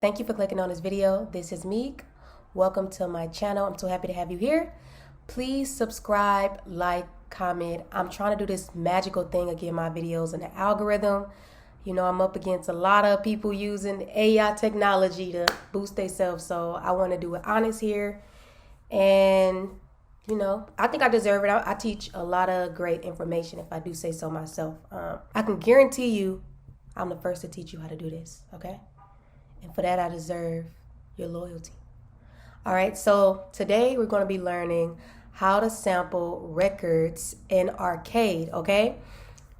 Thank you for clicking on this video. This is Meek. Welcome to my channel. I'm so happy to have you here. Please subscribe, like, comment. I'm trying to do this magical thing of getting my videos in the algorithm. You know, I'm up against a lot of people using AI technology to boost themselves, so I want to do it honest here. And, you know, I think I deserve it. I teach a lot of great information, if I do say so myself. I can guarantee you I'm the first to teach you how to do this, okay? And for that, I deserve your loyalty. All right, so today we're going to be learning how to sample records in arcade, okay?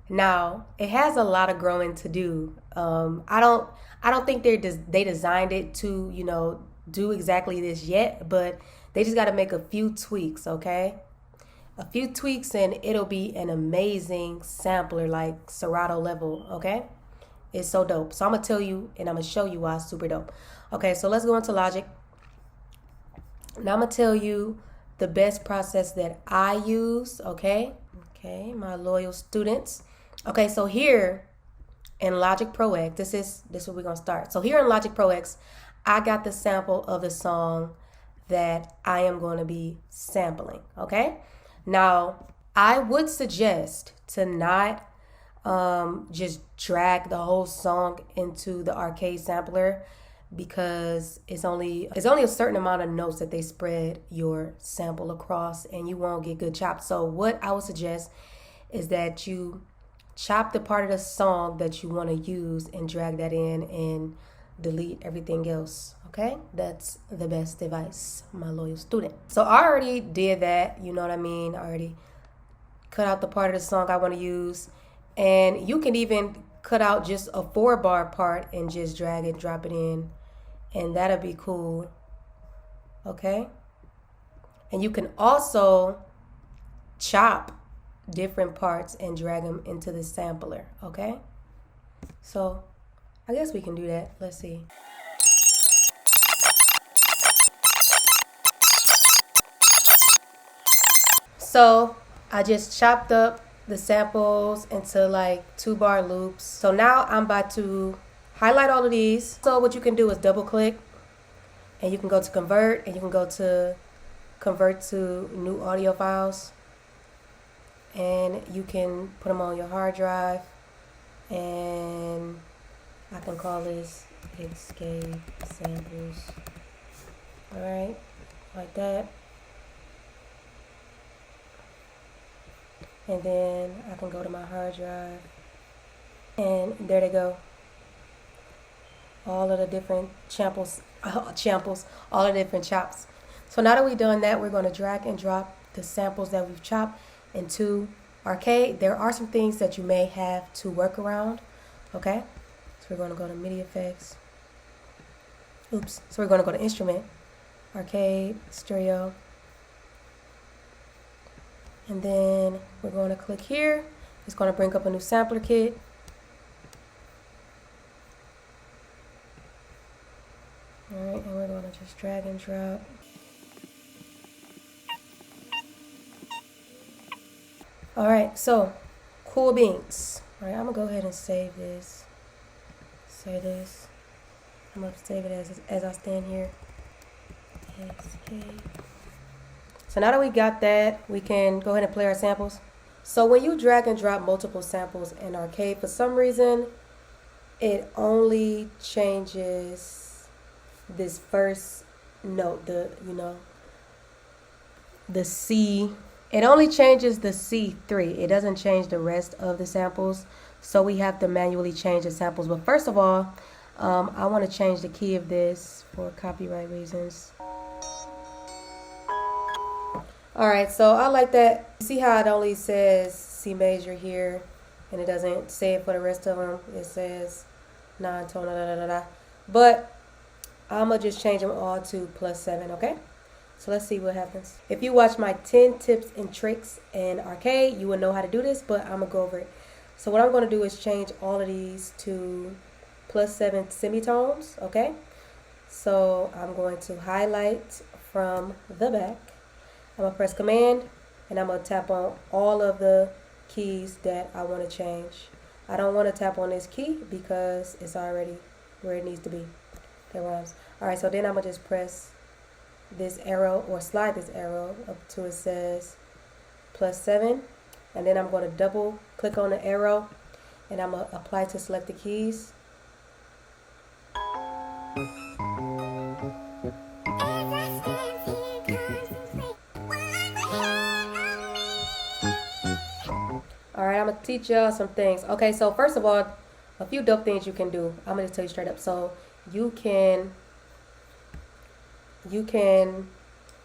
Now, it has a lot of growing to do. I don't think they designed it to, you know, do exactly this yet, but they just got to make a few tweaks, okay? A few tweaks and it'll be an amazing sampler, like Serato level, okay? It's so dope. So I'm going to tell you and I'm going to show you why it's super dope. Okay, so let's go into Logic. Now I'm going to tell you the best process that I use, okay? Okay, my loyal students. Okay, so here in Logic Pro X, this is where we're going to start. So here in Logic Pro X, I got the sample of the song that I am going to be sampling, okay? Now, I would suggest to not just drag the whole song into the arcade sampler, because it's only a certain amount of notes that they spread your sample across and you won't get good chops. So what I would suggest is that you chop the part of the song that you want to use and drag that in and delete everything else, okay? That's the best advice, my loyal student. So I already did that, you know what I mean? I already cut out the part of the song I want to use. And you can even cut out just a 4-bar part and just drag it, drop it in, and that'll be cool, okay? And you can also chop different parts and drag them into the sampler, okay? So I guess we can do that. Let's see. So I just chopped up the samples into like 2-bar loops. So now I'm about to highlight all of these. So what you can do is double click and you can go to convert and you can go to convert to new audio files, and you can put them on your hard drive, and I can call this escape samples. All right, like that. And then I can go to my hard drive, and there they go. All of the different all the different chops. So now that we've done that, we're going to drag and drop the samples that we've chopped into arcade. There are some things that you may have to work around, okay? So we're going to go to Midi effects. Oops. So we're going to go to instrument, arcade, stereo. And then we're going to click here. It's going to bring up a new sampler kit. All right, and we're going to just drag and drop. All right, so cool beans. All right, I'm going to go ahead and save this. Save this. I'm going to save it as I stand here. Escape. So now that we got that, we can go ahead and play our samples. So when you drag and drop multiple samples in arcade, for some reason, it only changes this first note, the C. It only changes the C3. It doesn't change the rest of the samples. So we have to manually change the samples. But first of all, I want to change the key of this for copyright reasons. Alright, so I like that. See how it only says C major here, and it doesn't say it for the rest of them. It says non-tone, But I'm going to just change them all to +7, okay? So let's see what happens. If you watch my 10 tips and tricks in arcade, you will know how to do this, but I'm going to go over it. So what I'm going to do is change all of these to +7 semitones, okay? So I'm going to highlight from the back. I'm going to press Command, and I'm going to tap on all of the keys that I want to change. I don't want to tap on this key because it's already where it needs to be. That rhymes. All right, so then I'm gonna just press this arrow or slide this arrow up to it says +7, and then I'm going to double click on the arrow and I'm going to apply to select the keys. Alright, I'm going to teach y'all some things. Okay, so first of all, a few dope things you can do. I'm going to tell you straight up. So you can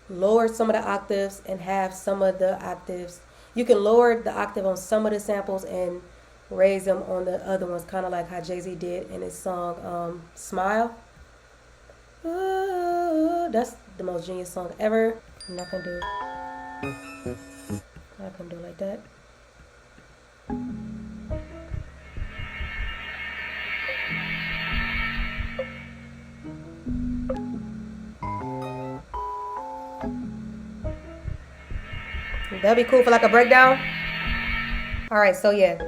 lower some of the octaves and have some of the octaves. You can lower the octave on some of the samples and raise them on the other ones, kind of like how Jay-Z did in his song Smile. Ooh, that's the most genius song ever. I'm not gonna do it like that. That'd be cool for like a breakdown. Alright, so yeah,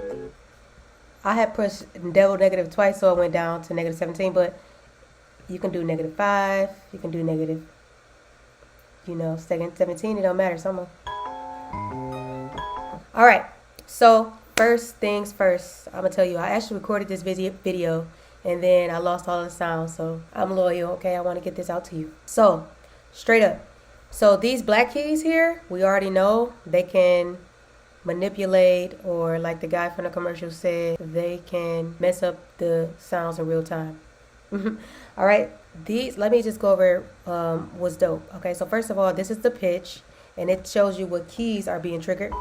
I had pushed double negative twice, so it went down to -17, but you can do -5, you can do negative, 17, it don't matter, someone. Alright, so first things first, I'm gonna tell you, I actually recorded this video and then I lost all the sound, so I'm loyal, okay? I want to get this out to you. So, straight up. So these black keys here, we already know they can manipulate, or like the guy from the commercial said, they can mess up the sounds in real time. All right, these, let me just go over what's dope. Okay, so first of all, this is the pitch, and it shows you what keys are being triggered.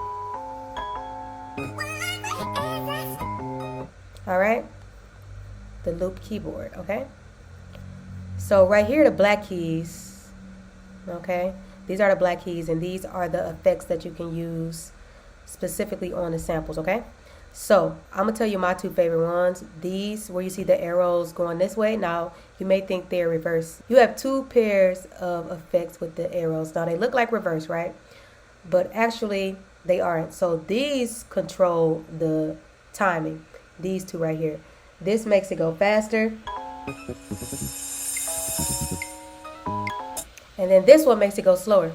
All right, the loop keyboard. Okay, so right here, the black keys. Okay, these are the black keys, and these are the effects that you can use specifically on the samples. Okay, so I'm gonna tell you my two favorite ones. These, where you see the arrows going this way. Now you may think they're reverse. You have two pairs of effects with the arrows. Now they look like reverse, right? But actually they aren't. So these control the timing. These two right here. This makes it go faster. And then this one makes it go slower.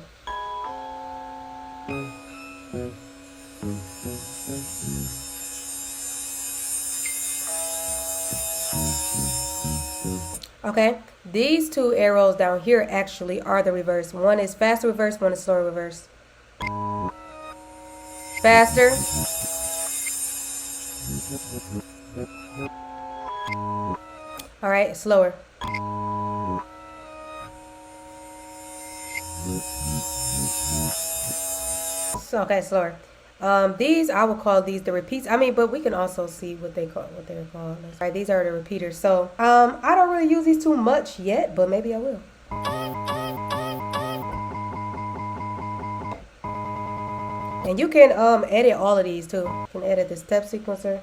Okay, these two arrows down here actually are the reverse. One is faster reverse, one is slower reverse. Faster. All right, slower. So, okay, slower. These, I would call these the repeats. I mean, but we can also see what they're called. All right, these are the repeaters. So, I don't really use these too much yet, but maybe I will. And you can edit all of these too. You can edit the step sequencer.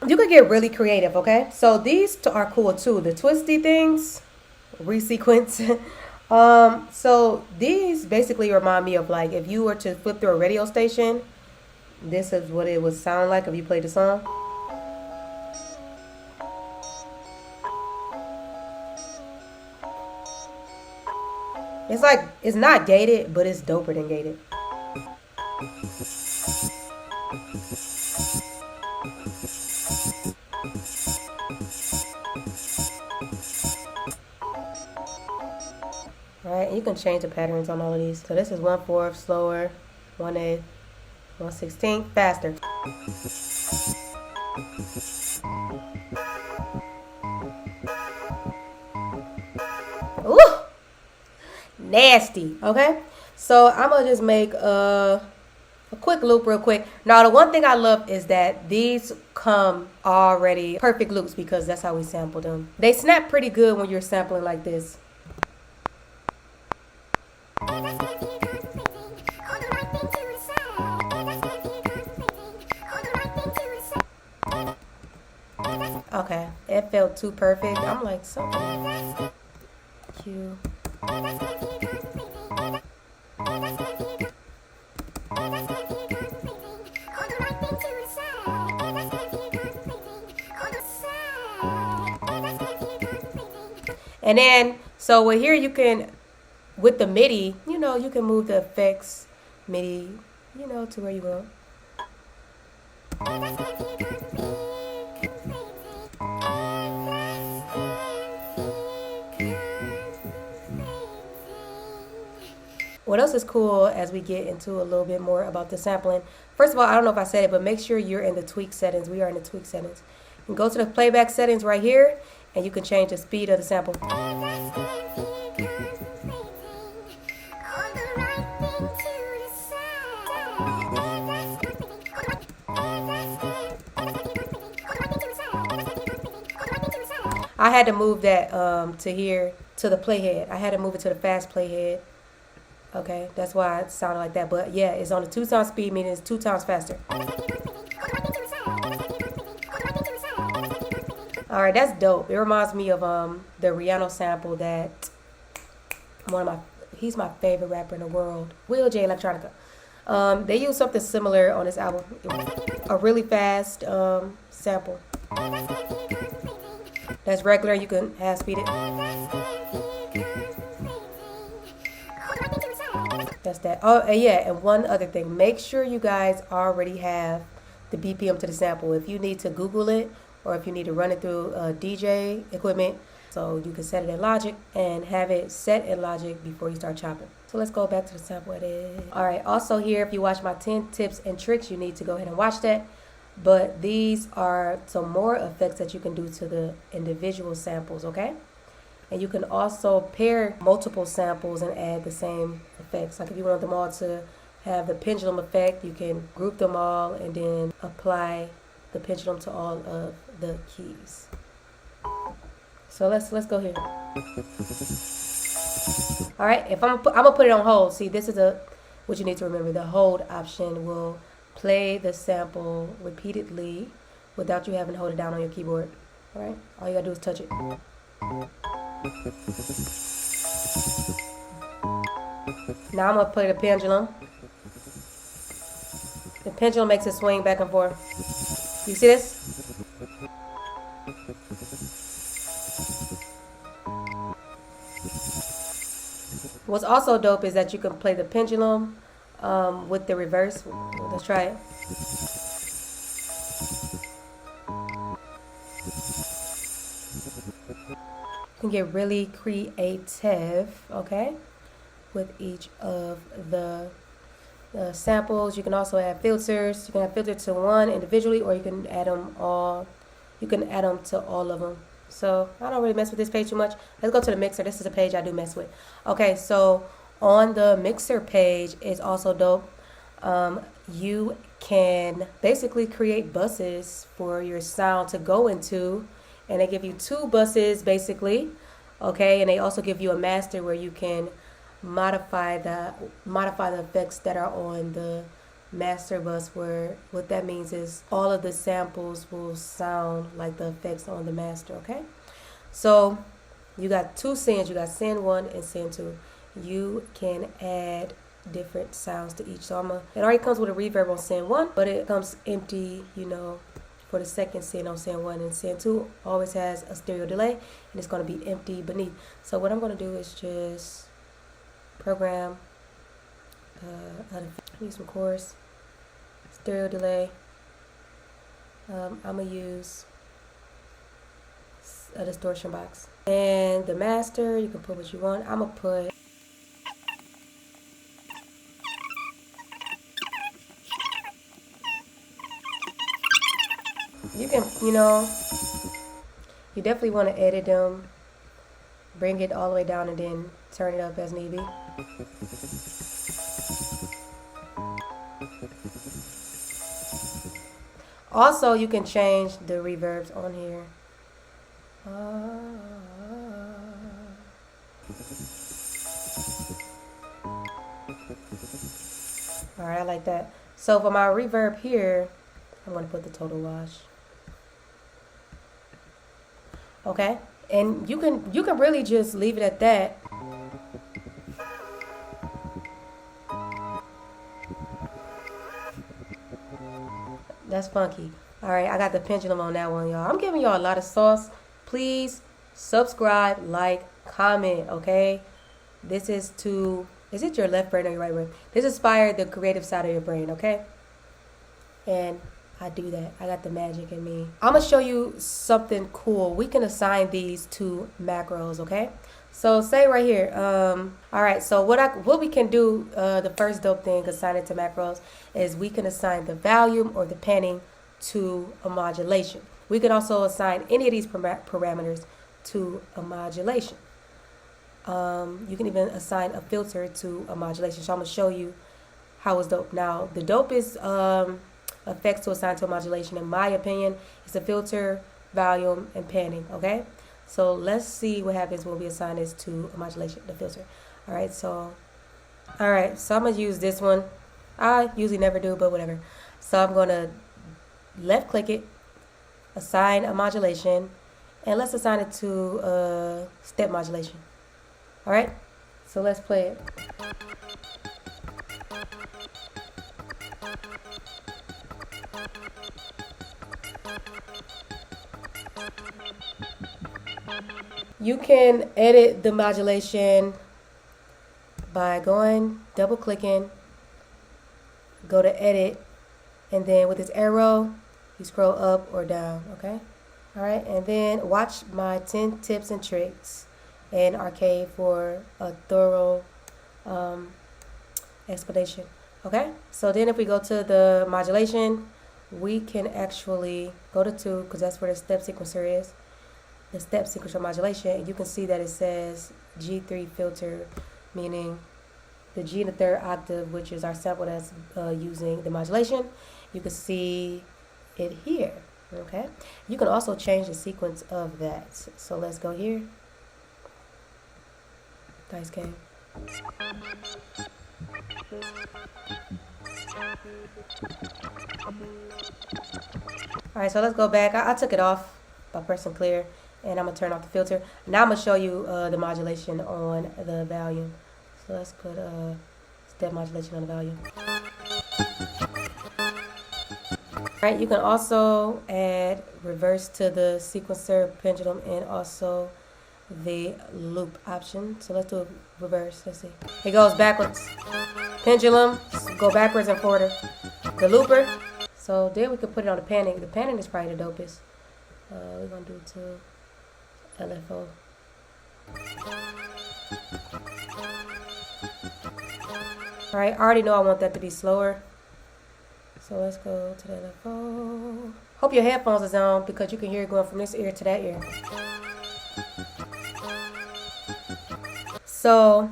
You could get really creative, okay? So these are cool too. The twisty things, Resequence. So these basically remind me of, like, if you were to flip through a radio station, this is what it would sound like if you played the song. It's like, it's not gated, but it's doper than gated. Alright, you can change the patterns on all of these. So this is 1/4 slower, 1/8, 1/16 faster. Ooh, nasty. Okay, so I'm gonna just make a quick loop real quick. Now, the one thing I love is that these come already perfect loops, because that's how we sample them. They snap pretty good when you're sampling like this. Okay, it felt too perfect. I'm like, something. Q. And then, so with here you can, with the Midi, you know, you can move the effects Midi, you know, to where you go. What else is cool as we get into a little bit more about the sampling? First of all, I don't know if I said it, but make sure you're in the tweak settings. We are in the tweak settings. You can go to the playback settings right here, and you can change the speed of the sample. I had to move that to here, to the playhead. I had to move it to the fast playhead. Okay, that's why it sounded like that. But yeah, it's on a 2 times speed, meaning it's 2 times faster. Alright, that's dope. It reminds me of the Rihanna sample that he's my favorite rapper in the world, Will J Electronica. They used something similar on this album. A really fast sample. That's regular, you can half speed it. That's that. Oh, and yeah, and one other thing. Make sure you guys already have the BPM to the sample. If you need to Google it, or if you need to run it through DJ equipment, so you can set it in Logic and have it set in Logic before you start chopping. So let's go back to the sample edit. Alright, also here, if you watch my 10 tips and tricks, you need to go ahead and watch that. But these are some more effects that you can do to the individual samples, okay? And you can also pair multiple samples and add the same effects. Like if you want them all to have the pendulum effect, you can group them all and then apply the pendulum to all of the keys. So let's go here. All right, if I'm gonna put it on hold. See, this is what you need to remember. The hold option will play the sample repeatedly without you having to hold it down on your keyboard. All right, all you gotta do is touch it. Now I'm gonna play the pendulum. The pendulum makes it swing back and forth. You see this? What's also dope is that you can play the pendulum with the reverse. Let's try it. You can get really creative, okay, with each of the samples. You can also add filters. You can add filters to one individually, or you can add them all. You can add them to all of them. So I don't really mess with this page too much. Let's go to the mixer. This is a page I do mess with. Okay, so on the mixer page is also dope. You can basically create buses for your sound to go into, and they give you 2 buses basically. Okay, and they also give you a master where you can modify the effects that are on the master bus, where what that means is all of the samples will sound like the effects on the master. Okay, so you got 2 sends. You got send 1 and send 2. You can add different sounds to each. So it already comes with a reverb on send 1, but it comes empty, you know, for the second send on send 1, and send 2 always has a stereo delay, and it's going to be empty beneath. So what I'm going to do is just program use some chorus, stereo delay. I'm going to use a distortion box. And the master, you can put what you want. I'm going to put you can, you know, you definitely want to edit them, bring it all the way down, and then turn it up as need be. Also, you can change the reverbs on here. Alright, I like that. So for my reverb here, I'm going to put the total wash. Okay, and you can really just leave it at that. That's funky. All right, I got the pendulum on that one, y'all. I'm giving y'all a lot of sauce. Please subscribe, like, comment, okay? This is to, is it your left brain or your right brain? This inspired the creative side of your brain, okay? And I do that. I got the magic in me. I'm gonna show you something cool. We can assign these to macros, okay? So say right here, all right, so what we can do, the first dope thing assigning to macros is we can assign the volume or the panning to a modulation. We can also assign any of these parameters to a modulation. You can even assign a filter to a modulation. So I'm gonna show you how it's dope. Now, the dopest effects to assign to a modulation, in my opinion, is the filter, volume, and panning, okay? So let's see what happens when we assign this to a modulation, the filter. All right, so I'm gonna use this one. I usually never do, but whatever. So I'm gonna left click it, assign a modulation, and let's assign it to step modulation. All right, so let's play it. You can edit the modulation by going, double clicking, go to edit, and then with this arrow, you scroll up or down, okay? All right, and then watch my 10 tips and tricks in Arcade for a thorough explanation, okay? So then if we go to the modulation, we can actually go to 2, because that's where the step sequencer is. The step sequencer modulation, and you can see that it says G3 filter, meaning the G in the 3rd octave, which is our sample that's using the modulation. You can see it here, okay? You can also change the sequence of that. So let's go here. Dice game. All right, so let's go back. I took it off by pressing clear, and I'm gonna turn off the filter. Now I'm gonna show you the modulation on the volume. So let's put step modulation on the volume. All right, you can also add reverse to the sequencer, pendulum, and also the loop option. So let's do a reverse. Let's see. It goes backwards. Pendulum, go backwards and forward. The looper. So then we could put it on the panning. The panning is probably the dopest. We're gonna do to LFO. All right, I already know I want that to be slower. So let's go to the LFO. Hope your headphones is on because you can hear it going from this ear to that ear. So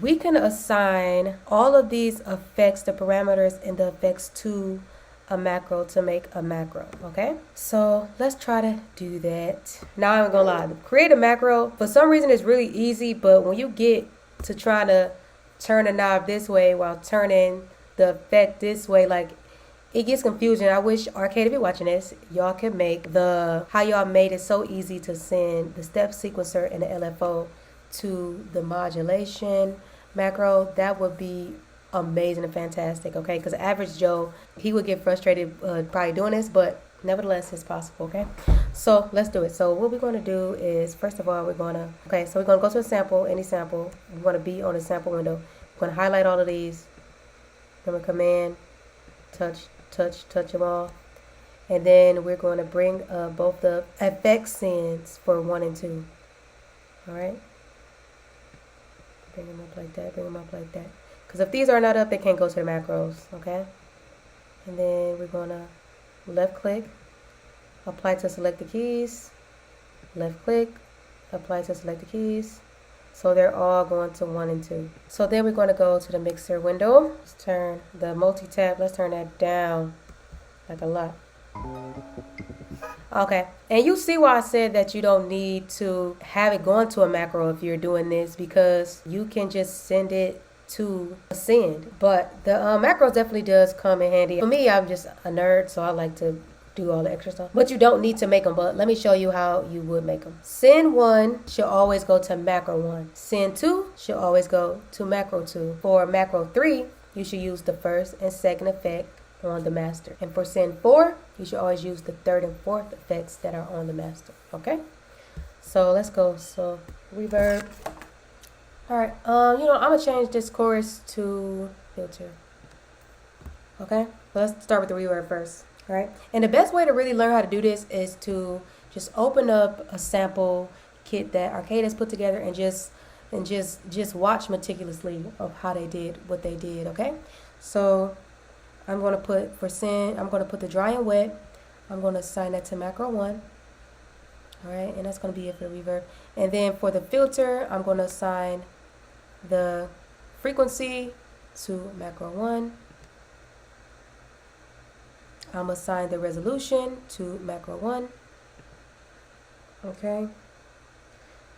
we can assign all of these effects, the parameters and the effects, to a macro to make a macro, okay? So let's try to do that. Now I'm gonna lie, create a macro, for some reason it's really easy, but when you get to trying to turn the knob this way while turning the effect this way, like, it gets confusing. I wish Arcade, if you're watching this, y'all could make how y'all made it so easy to send the step sequencer and the LFO to the modulation macro. That would be amazing and fantastic, okay? Because average Joe, he would get frustrated probably doing this, but nevertheless, it's possible, okay? So let's do it. So what we're going to do is, first of all, we're going to go to a sample, any sample. We're going to be on the sample window. We're going to highlight all of these. Remember, command, touch them all. And then we're going to bring both the effect sends for 1 and 2. All right? Bring them up like that, bring them up like that. Because if these are not up, they can't go to the macros, okay? And then we're going to left click, apply to select the keys, left click, apply to select the keys. So they're all going to 1 and 2. So then we're going to go to the mixer window. Let's turn the multi-tab, let's turn that down like a lot. Okay, and you see why I said that you don't need to have it going to a macro if you're doing this, because you can just send it to a send. But the macros definitely does come in handy. For me, I'm just a nerd, so I like to do all the extra stuff. But you don't need to make them, but let me show you how you would make them. Send 1 should always go to macro 1. Send 2 should always go to macro 2. For macro 3, you should use the first and second effect on the master. And for send 4, you should always use the third and fourth effects that are on the master, okay? So let's go. So reverb. All right, you know, I'm gonna change this chorus to filter. Okay, let's start with the reverb first. All right, and the best way to really learn how to do this is to just open up a sample kit that Arcade has put together and just watch meticulously of how they did what they did. Okay, so I'm gonna put I'm gonna put the dry and wet. I'm gonna assign that to macro 1. All right, and that's gonna be it for the reverb. And then for the filter, I'm gonna assign the frequency to macro 1. I'm gonna assign the resolution to macro 1. Okay,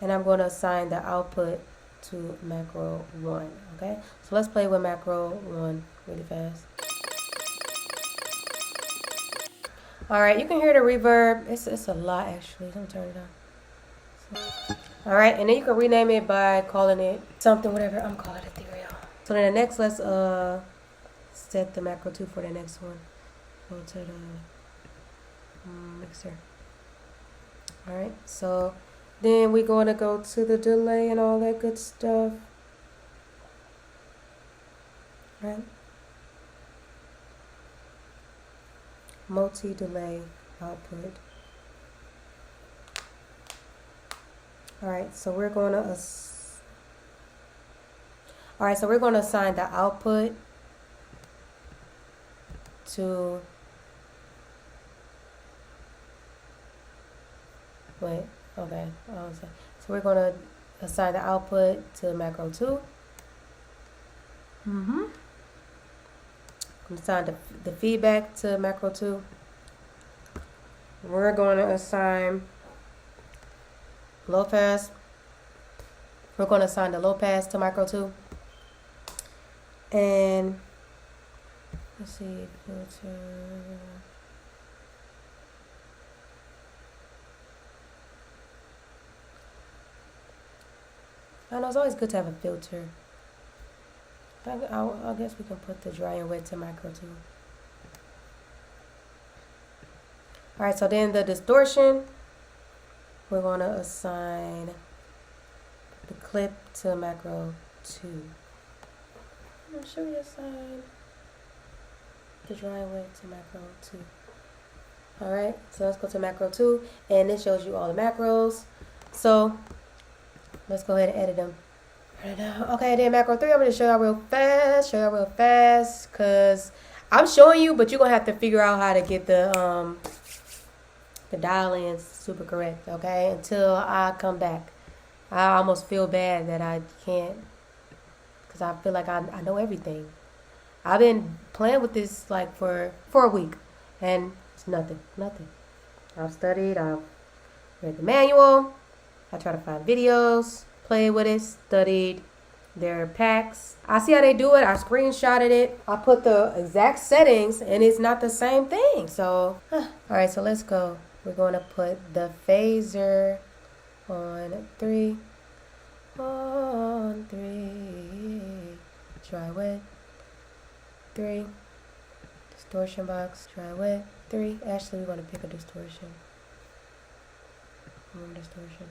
and I'm gonna assign the output to macro 1. Okay, so let's play with macro 1 really fast. All right, you can hear the reverb. It's a lot actually. Let me turn it on. All right, and then you can rename it by calling it something, whatever. I'm calling it ethereal. So then the next, let's set the macro 2 for the next one. Go to the mixer. All right, so then we're going to go to the delay and all that good stuff. All right. Multi-delay output. All right, so we're going to assign the output to okay. So we're going to assign the output to macro 2. I'm going to assign the feedback to macro 2. We're going to assign low pass. We're going to assign the low pass to macro 2. And let's see, filter. I know it's always good to have a filter. I guess we can put the dry and wet to macro 2. Alright, so then the distortion, we're going to assign the clip to macro 2. Should we assign the dry and wet to macro 2? Alright, so let's go to macro 2, and this shows you all the macros. So let's go ahead and edit them. Okay, then macro 3, I'm going to show y'all real fast, because I'm showing you, but you're going to have to figure out how to get the dial-ins super correct, okay, until I come back. I almost feel bad that I can't, because I feel like I know everything. I've been playing with this like for a week, and it's nothing. I've studied, I've read the manual, I try to find videos, played with it, studied their packs. I see how they do it. I screenshotted it. I put the exact settings, and it's not the same thing. So, all right, so let's go. We're going to put the phaser on 3. On 3. Dry wet. 3. Distortion box. Dry wet. 3. Actually, we want to pick a distortion. Distortion.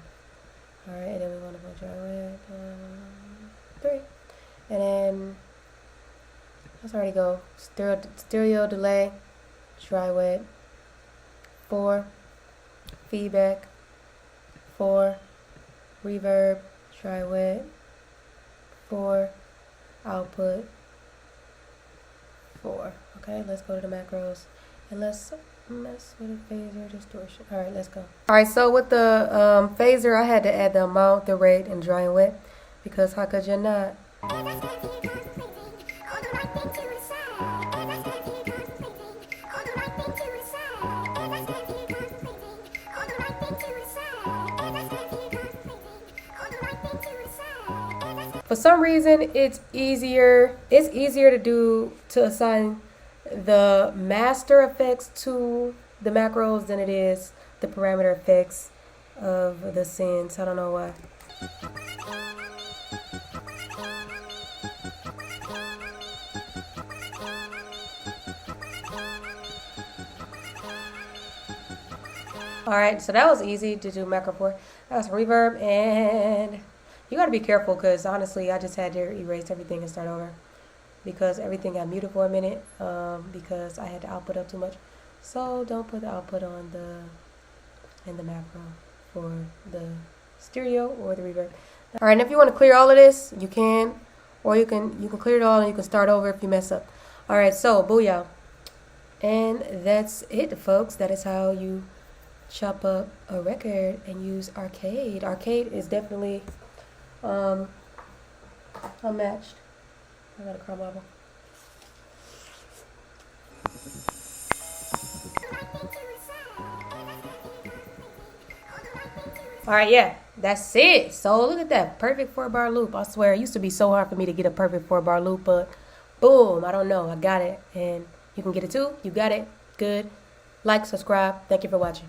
Alright, and then we want to go dry wet. 3. And then let's already go stereo delay. Dry wet. 4. Feedback. 4. Reverb. Dry wet. 4. Output. 4. Okay, let's go to the macros and let's mess with the phaser distortion. All right, let's go. All right, so with the phaser, I had to add the amount, the rate, and dry and wet, because how could you not? For some reason, it's easier to assign the master effects to the macros than it is the parameter effects of the synths. I don't know why. Alright, so that was easy to do macro for. That was reverb, and you gotta be careful because honestly I just had to erase everything and start over because everything got muted for a minute because I had the output up too much. So don't put the output on in the macro for the stereo or the reverb. Alright, and if you want to clear all of this, you can, or you can clear it all and you can start over if you mess up. Alright, so booyah. And that's it, folks. That is how you chop up a record and use Arcade. Arcade is definitely unmatched. I got a crumb bubble. Alright, yeah, that's it. So look at that, perfect 4-bar loop. I swear, it used to be so hard for me to get a perfect 4-bar loop, but boom, I don't know, I got it. And you can get it too. You got it. Good. Like, subscribe. Thank you for watching.